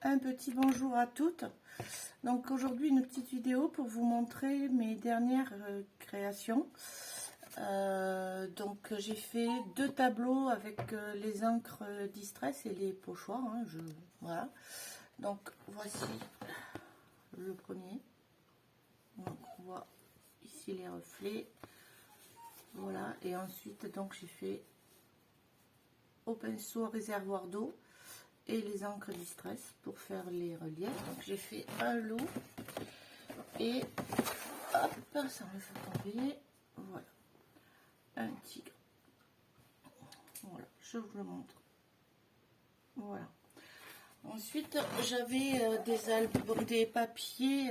Un petit bonjour à toutes. Donc aujourd'hui une petite vidéo pour vous montrer mes dernières créations. Donc j'ai fait 2 tableaux avec les encres Distress et les pochoirs. Voilà. Donc voici le premier. Donc on voit ici les reflets. Voilà. Et ensuite donc j'ai fait au pinceau réservoir d'eau et les encres Distress pour faire les reliefs. Donc j'ai fait un lot et hop, ça me fait tomber. Voilà, un tigre. Voilà, je vous le montre. Voilà. Ensuite, j'avais des albums, des papiers,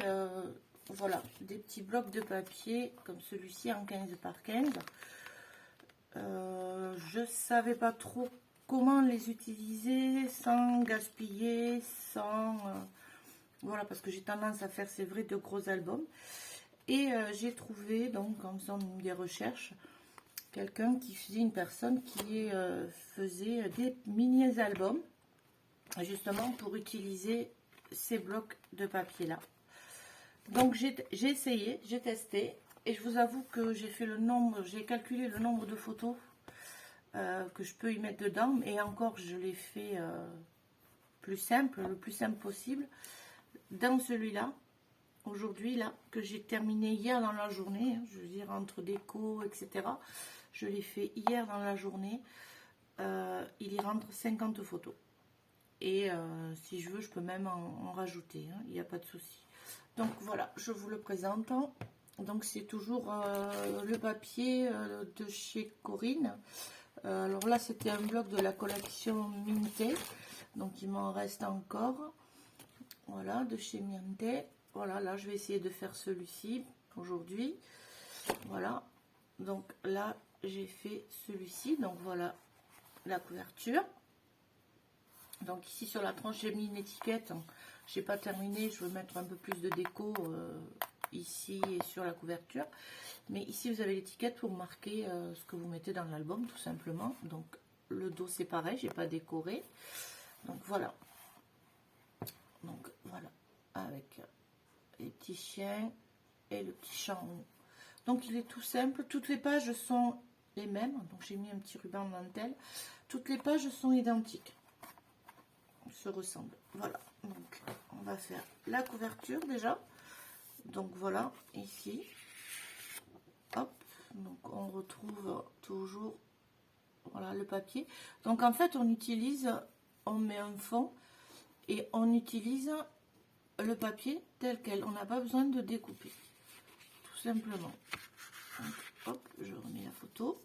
voilà, des petits blocs de papier comme celui-ci en 15 par 15. Je savais pas trop comment les utiliser sans gaspiller, sans voilà, parce que j'ai tendance à faire, c'est vrai, de gros albums. Et j'ai trouvé, donc en faisant des recherches, quelqu'un qui faisait, une personne qui faisait des mini albums, justement pour utiliser ces blocs de papier là. Donc j'ai essayé, j'ai testé, et je vous avoue que j'ai fait le nombre, j'ai calculé le nombre de photos que je peux y mettre dedans, et encore je l'ai fait plus simple, le plus simple possible. Dans celui-là, aujourd'hui, là, que j'ai terminé hier dans la journée, je veux dire entre déco, etc. Je l'ai fait hier dans la journée. Il y rentre 50 photos. Et si je veux, je peux même en rajouter, hein, il n'y a pas de souci. Donc voilà, je vous le présente. Donc c'est toujours le papier de chez Corinne. Alors là, c'était un bloc de la collection Minté. Donc il m'en reste encore. Voilà, de chez Minté. Voilà, là, je vais essayer de faire celui-ci aujourd'hui. Voilà. Donc là, j'ai fait celui-ci. Donc voilà la couverture. Donc ici sur la tranche, j'ai mis une étiquette. J'ai pas terminé. Je veux mettre un peu plus de déco ici et sur la couverture. Mais ici, vous avez l'étiquette pour marquer ce que vous mettez dans l'album, tout simplement. Donc le dos, c'est pareil. J'ai pas décoré. Donc voilà. Donc voilà. Avec les petits chiens et le petit chat en haut. Donc il est tout simple, toutes les pages sont les mêmes, donc j'ai mis un petit ruban de dentelle, toutes les pages sont identiques, se ressemblent. Voilà, donc on va faire la couverture déjà, donc voilà, ici, hop, donc on retrouve toujours, voilà, le papier. Donc en fait on utilise, on met un fond et on utilise le papier tel quel, on n'a pas besoin de découper, tout simplement. Donc, hop, je remets la photo.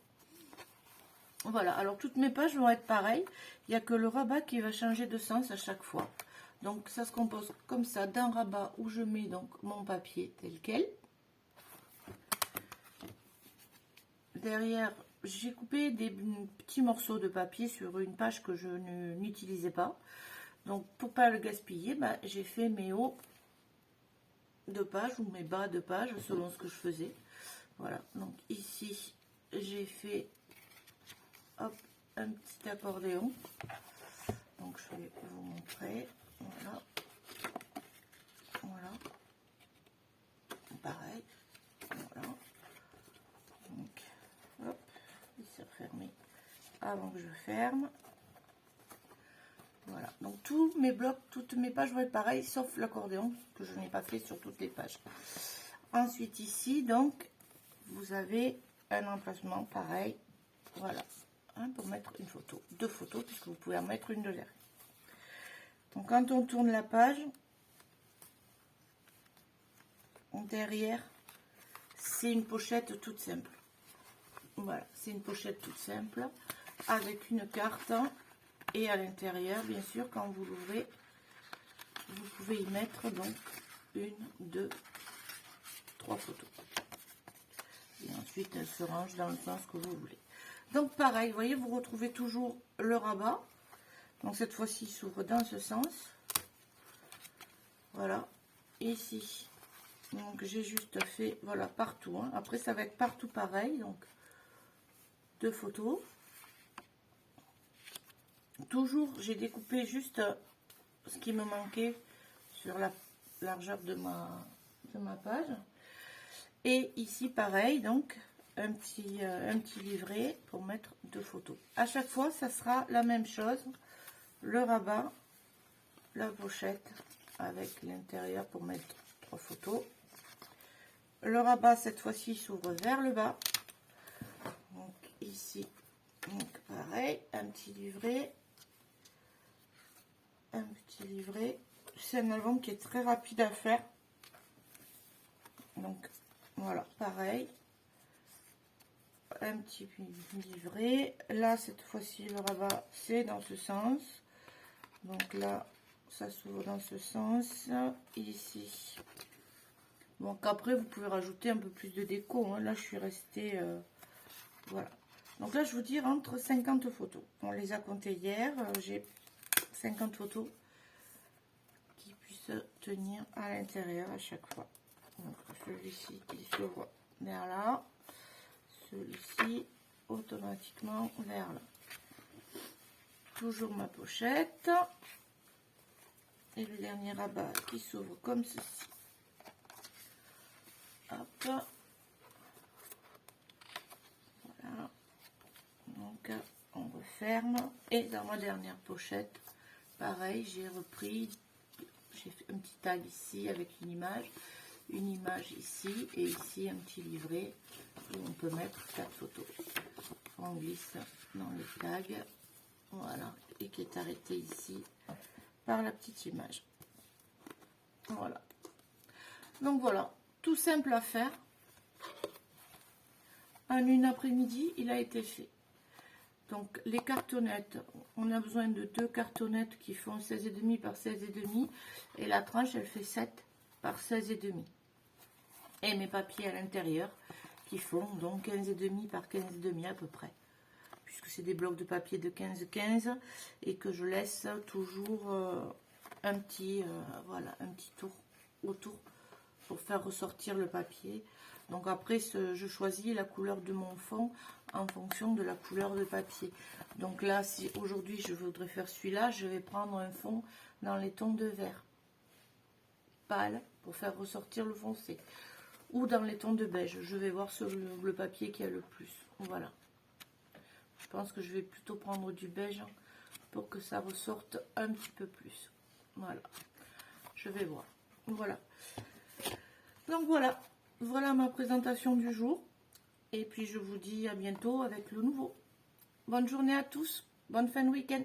Voilà, alors toutes mes pages vont être pareilles. Il n'y a que le rabat qui va changer de sens à chaque fois. Donc ça se compose comme ça, d'un rabat où je mets donc mon papier tel quel. Derrière, j'ai coupé des petits morceaux de papier sur une page que je n'utilisais pas. Donc pour pas le gaspiller, bah, j'ai fait mes hauts de page ou mes bas de page selon ce que je faisais. Voilà, donc ici j'ai fait hop, un petit accordéon. Donc je vais vous montrer. Voilà. Voilà. Pareil. Voilà. Donc, hop, il s'est refermé avant que je ferme. Voilà. Donc tous mes blocs, toutes mes pages vont être pareilles, sauf l'accordéon que je n'ai pas fait sur toutes les pages. Ensuite ici, donc, vous avez un emplacement pareil. Voilà. Pour mettre une photo, 2 photos, puisque vous pouvez en mettre une de l'air. Donc quand on tourne la page, derrière, c'est une pochette toute simple. Voilà, c'est une pochette toute simple, avec une carte, et à l'intérieur, bien sûr, quand vous l'ouvrez, vous pouvez y mettre donc 1, 2, 3 photos. Et ensuite, elle se range dans le sens que vous voulez. Donc pareil, vous voyez, vous retrouvez toujours le rabat. Donc cette fois-ci, il s'ouvre dans ce sens. Voilà. Ici, donc j'ai juste fait, voilà, partout. Hein. Après, ça va être partout pareil. Donc, 2 photos. Toujours, j'ai découpé juste ce qui me manquait sur la largeur de ma page. Et ici pareil, donc un petit livret pour mettre 2 photos. À chaque fois ça sera la même chose, le rabat, la pochette avec l'intérieur pour mettre 3 photos. Le rabat cette fois-ci s'ouvre vers le bas, donc ici, donc pareil, un petit livret. C'est un album qui est très rapide à faire, donc voilà, pareil, un petit livret. Là cette fois-ci le rabat c'est dans ce sens, donc là ça s'ouvre dans ce sens, ici. Donc après vous pouvez rajouter un peu plus de déco, hein. Là je suis restée voilà, donc là je vous dis entre 50 photos, on les a comptées hier, j'ai 50 photos qui puissent tenir à l'intérieur à chaque fois. Donc celui-ci il s'ouvre vers là, celui-ci automatiquement vers là. Toujours ma pochette et le dernier rabat qui s'ouvre comme ceci. Hop, voilà, donc on referme. Et dans ma dernière pochette pareil, j'ai fait un petit tag ici avec une image ici, et ici un petit livret où on peut mettre 4 photos. On glisse dans le tag, voilà, et qui est arrêté ici par la petite image. Voilà, donc voilà, tout simple à faire. En une après-midi il a été fait. Donc les cartonnettes, on a besoin de 2 cartonnettes qui font 16,5 par 16,5, et la tranche elle fait 7 par 16,5. Et mes papiers à l'intérieur qui font donc 15,5 par 15,5 à peu près, puisque c'est des blocs de papier de 15,15 et que je laisse toujours un petit voilà, un petit tour autour pour faire ressortir le papier. Donc après je choisis la couleur de mon fond en fonction de la couleur de papier. Donc là, si aujourd'hui je voudrais faire celui-là, je vais prendre un fond dans les tons de vert pâle pour faire ressortir le foncé, ou dans les tons de beige. Je vais voir sur le papier qui a le plus. Voilà, je pense que je vais plutôt prendre du beige pour que ça ressorte un petit peu plus. Voilà, je vais voir. Voilà, donc voilà ma présentation du jour, et puis je vous dis à bientôt avec le nouveau. Bonne journée à tous, bonne fin de week-end.